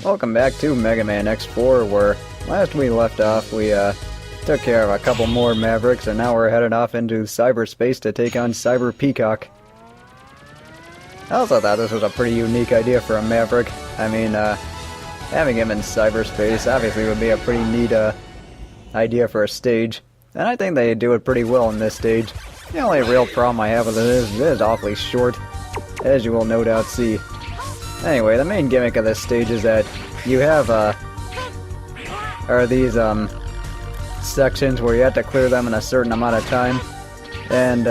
Welcome back to Mega Man X4, where last we left off we took care of a couple more Mavericks, and now we're headed off into cyberspace to take on Cyber Peacock. I also thought this was a pretty unique idea for a Maverick. I mean, having him in cyberspace obviously would be a pretty neat idea for a stage, and I think they do it pretty well in this stage. The only real problem I have with it is awfully short, as you will no doubt see. Anyway, the main gimmick of this stage is that you have these sections where you have to clear them in a certain amount of time, and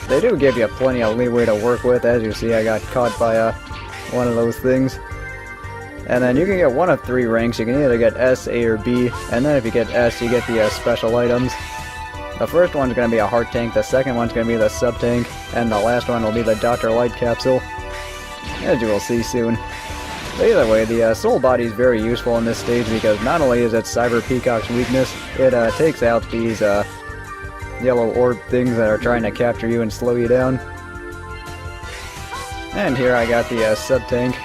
they do give you plenty of leeway to work with. As you see, I got caught by one of those things. And then you can get one of three ranks. You can either get S, A, or B, and then if you get S, you get the special items. The first one's going to be a heart tank, the second one's going to be the sub tank, and the last one will be the Dr. Light capsule, as you will see soon. But either way, the soul body is very useful in this stage because not only is it Cyber Peacock's weakness, it takes out these yellow orb things that are trying to capture you and slow you down. And here I got the sub tank.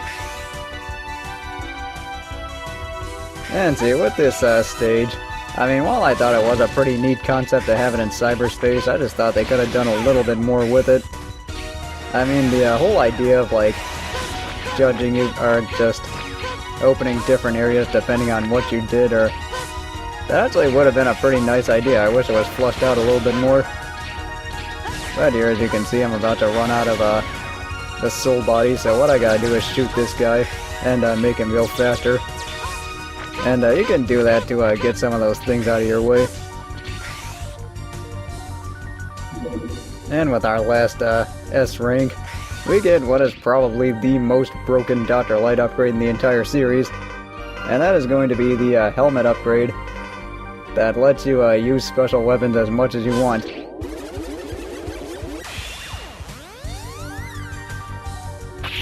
And see, with this stage, I mean, while I thought it was a pretty neat concept to have it in cyberspace, I just thought they could have done a little bit more with it. I mean, the whole idea of, like, judging you, or just opening different areas depending on what you did, or that actually would have been a pretty nice idea. I wish it was flushed out a little bit more. Right here, as you can see, I'm about to run out of the soul body, so what I gotta do is shoot this guy and make him go faster. And you can do that to get some of those things out of your way. And with our last S rank, we get what is probably the most broken Dr. Light upgrade in the entire series, and that is going to be the helmet upgrade that lets you use special weapons as much as you want.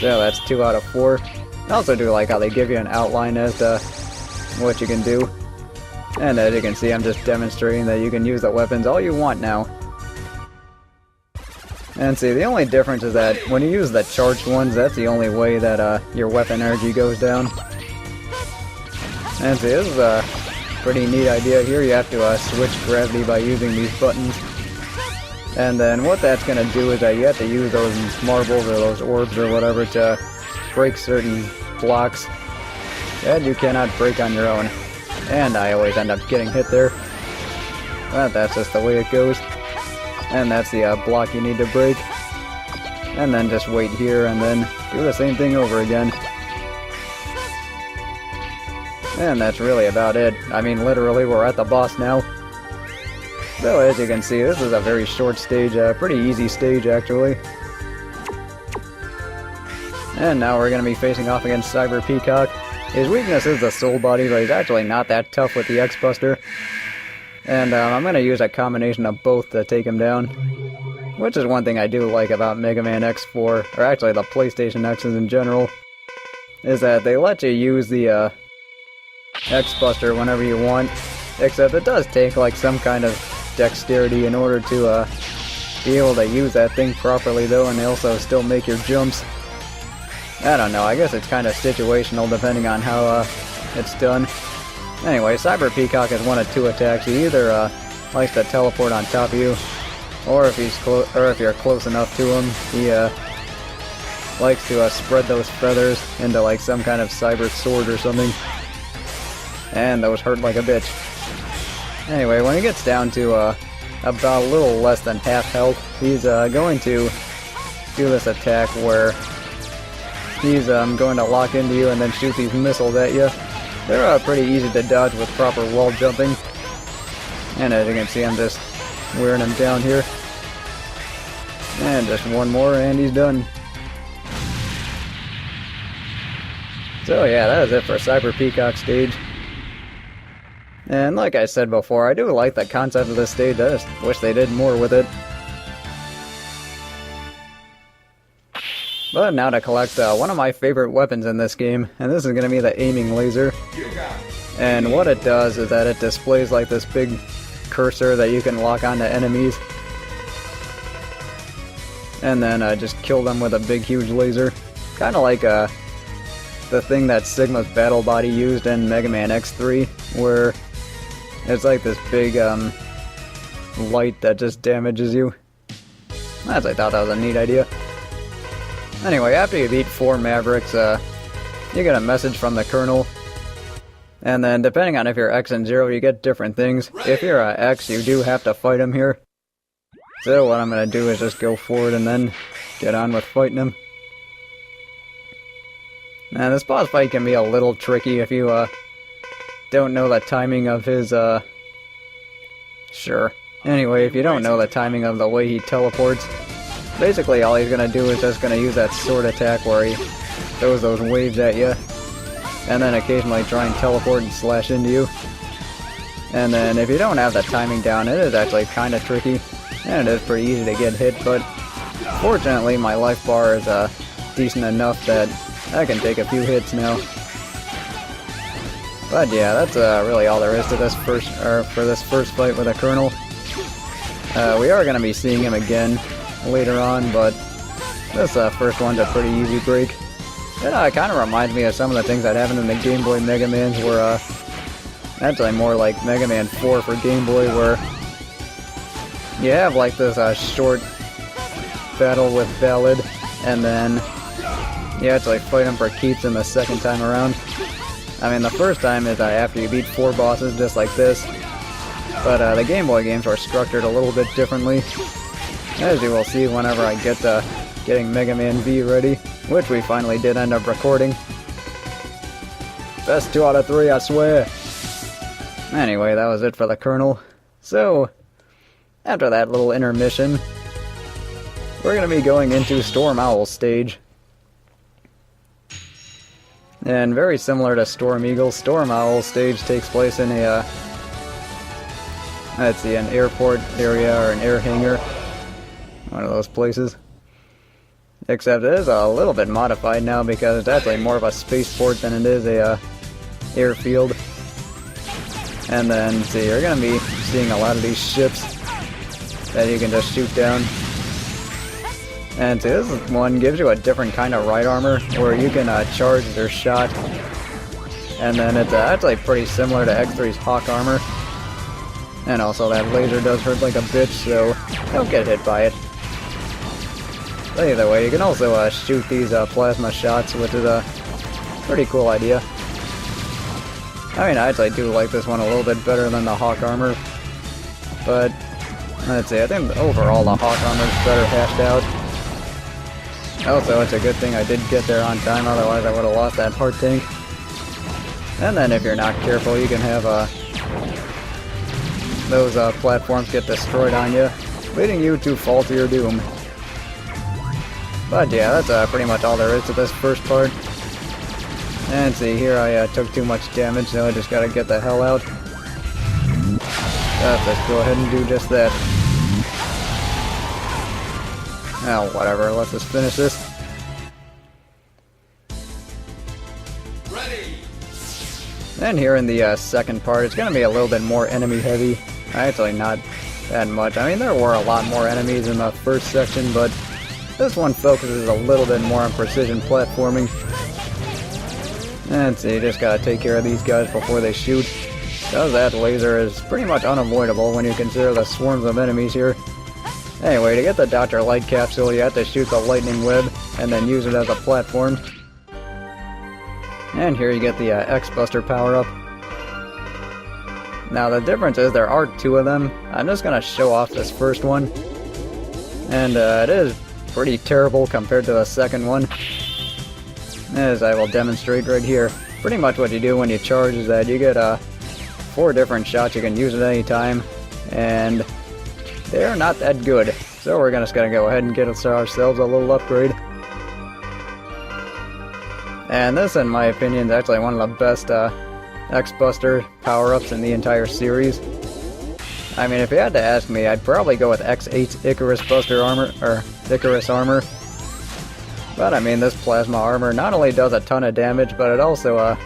So that's 2 out of 4. I also do like how they give you an outline as to what you can do. And as you can see, I'm just demonstrating that you can use the weapons all you want now. And see, the only difference is that when you use the charged ones, that's the only way that your weapon energy goes down. And see, this is a pretty neat idea here. You have to switch gravity by using these buttons. And then what that's going to do is that you have to use those marbles or those orbs or whatever to break certain blocks that you cannot break on your own. And I always end up getting hit there. But that's just the way it goes. And that's the block you need to break. And then just wait here and then do the same thing over again. And that's really about it. I mean, literally, we're at the boss now. So as you can see, this is a very short stage, a pretty easy stage actually. And now we're going to be facing off against Cyber Peacock. His weakness is the soul body, but he's actually not that tough with the X-Buster. And I'm going to use a combination of both to take him down. Which is one thing I do like about Mega Man X4, or actually the PlayStation X's in general, is that they let you use the X-Buster whenever you want. Except it does take like some kind of dexterity in order to be able to use that thing properly though, and they also still make your jumps. I don't know, I guess it's kind of situational depending on how it's done. Anyway, Cyber Peacock has one of 2 attacks. He either likes to teleport on top of you, or if you're close enough to him, he likes to spread those feathers into like some kind of cyber sword or something. And those hurt like a bitch. Anyway, when he gets down to about a little less than half health, he's going to do this attack where he's going to lock into you and then shoot these missiles at you. They're pretty easy to dodge with proper wall jumping. And as you can see, I'm just wearing him down here. And just one more and he's done. So yeah, that is it for Cyber Peacock stage. And like I said before, I do like the concept of this stage. I just wish they did more with it. But now to collect one of my favorite weapons in this game, and this is going to be the aiming laser. And what it does is that it displays like this big cursor that you can lock onto enemies. And then just kill them with a big huge laser. Kind of like the thing that Sigma's battle body used in Mega Man X3, where it's like this big light that just damages you. I thought that was a neat idea. Anyway, after you beat 4 Mavericks, you get a message from the Colonel. And then, depending on if you're X and 0, you get different things. If you're X, you do have to fight him here. So what I'm going to do is just go forward and then get on with fighting him. Now, this boss fight can be a little tricky if you don't know the timing of his, Sure. Anyway, if you don't know the timing of the way he teleports, basically all he's going to do is just going to use that sword attack where he throws those waves at you, and then occasionally try and teleport and slash into you. And then if you don't have the timing down, it is actually kind of tricky, and it is pretty easy to get hit, but fortunately my life bar is decent enough that I can take a few hits now. But yeah, that's really all there is to this for this first fight with the Colonel. We are going to be seeing him again later on, but this first one's a pretty easy break. It kind of reminds me of some of the things that happened in the Game Boy Mega Mans, where actually more like Mega Man 4 for Game Boy, where you have like this short battle with Ballad, and then you actually fight him for keeps in the second time around. I mean, the first time is after you beat 4 bosses just like this, but the Game Boy games are structured a little bit differently, as you will see whenever I get to getting Mega Man V ready, which we finally did end up recording. Best 2 out of 3, I swear! Anyway, that was it for the Colonel. So, after that little intermission, we're going to be going into Storm Owl's stage. And very similar to Storm Eagle, Storm Owl's stage takes place in a, let's see, an airport area or an air hangar. One of those places. Except it is a little bit modified now because it's actually more of a spaceport than it is a airfield. And then, see, you're going to be seeing a lot of these ships that you can just shoot down. And see, this one gives you a different kind of ride armor where you can charge their shot. And then it's actually pretty similar to X3's Hawk armor. And also that laser does hurt like a bitch, so don't get hit by it. But either way, you can also shoot these plasma shots, which is a pretty cool idea. I mean, I actually do like this one a little bit better than the Hawk armor. But, let's see, I think overall the Hawk armor is better hashed out. Also, it's a good thing I did get there on time, otherwise I would have lost that heart tank. And then if you're not careful, you can have those platforms get destroyed on you, leading you to fall to your doom. But yeah, that's pretty much all there is to this first part. And see, here I took too much damage, so I just gotta get the hell out. Let's go ahead and do just that. Oh, whatever, let's just finish this. Ready. And here in the second part, it's gonna be a little bit more enemy heavy. Actually, not that much. I mean, there were a lot more enemies in the first section, but this one focuses a little bit more on precision platforming. And see, you just gotta take care of these guys before they shoot. Because that laser is pretty much unavoidable when you consider the swarms of enemies here. Anyway, to get the Dr. Light capsule, you have to shoot the lightning web, and then use it as a platform. And here you get the X-Buster power-up. Now the difference is there are 2 of them. I'm just gonna show off this first one. And it is pretty terrible compared to the second one, as I will demonstrate right here. Pretty much what you do when you charge is that you get 4 different shots you can use at any time, and they're not that good. So we're just gonna go ahead and get ourselves a little upgrade. And this, in my opinion, is actually one of the best X-Buster power-ups in the entire series. I mean, if you had to ask me, I'd probably go with X8's Icarus Buster armor, or Icarus armor. But I mean, this plasma armor not only does a ton of damage, but it also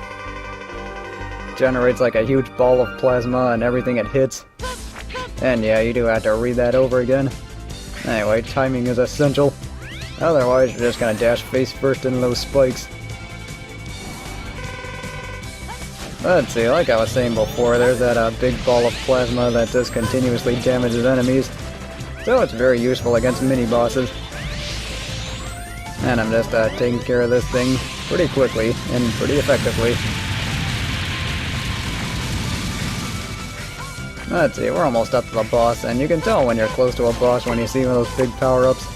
generates like a huge ball of plasma and everything it hits. And yeah, you do have to read that over again. Anyway, timing is essential. Otherwise, you're just gonna dash face first into those spikes. Let's see, like I was saying before, there's that big ball of plasma that just continuously damages enemies. So it's very useful against mini-bosses. And I'm just taking care of this thing pretty quickly and pretty effectively. Let's see, we're almost up to the boss, and you can tell when you're close to a boss when you see one of those big power-ups.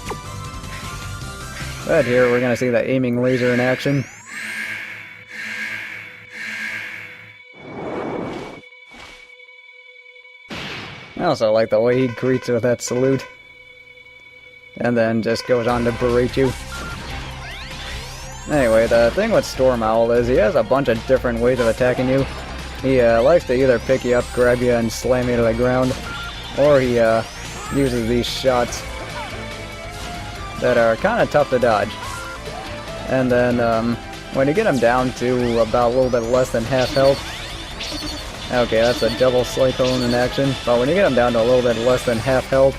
But here we're gonna see the aiming laser in action. I also like the way he greets with that salute. And then just goes on to berate you. Anyway, the thing with Storm Owl is he has a bunch of different ways of attacking you. He likes to either pick you up, grab you, and slam you to the ground, or he uses these shots that are kind of tough to dodge. And then when you get him down to about a little bit less than half health, okay, that's a double cyclone in action, but when you get him down to a little bit less than half health,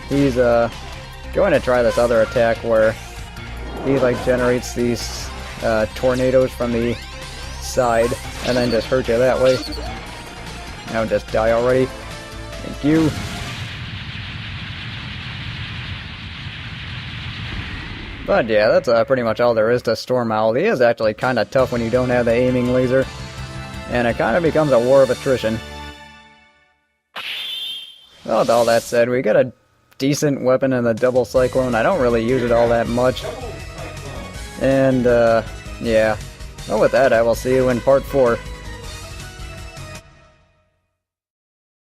he's going to try this other attack where he like generates these tornadoes from the side and then just hurt you that way. Now just die already. Thank you. But yeah, that's pretty much all there is to Storm Owl. He is actually kind of tough when you don't have the aiming laser, and it kind of becomes a war of attrition. Well, with all that said, we got a decent weapon in the double cyclone. I don't really use it all that much. And yeah. Well, with that, I will see you in part 4.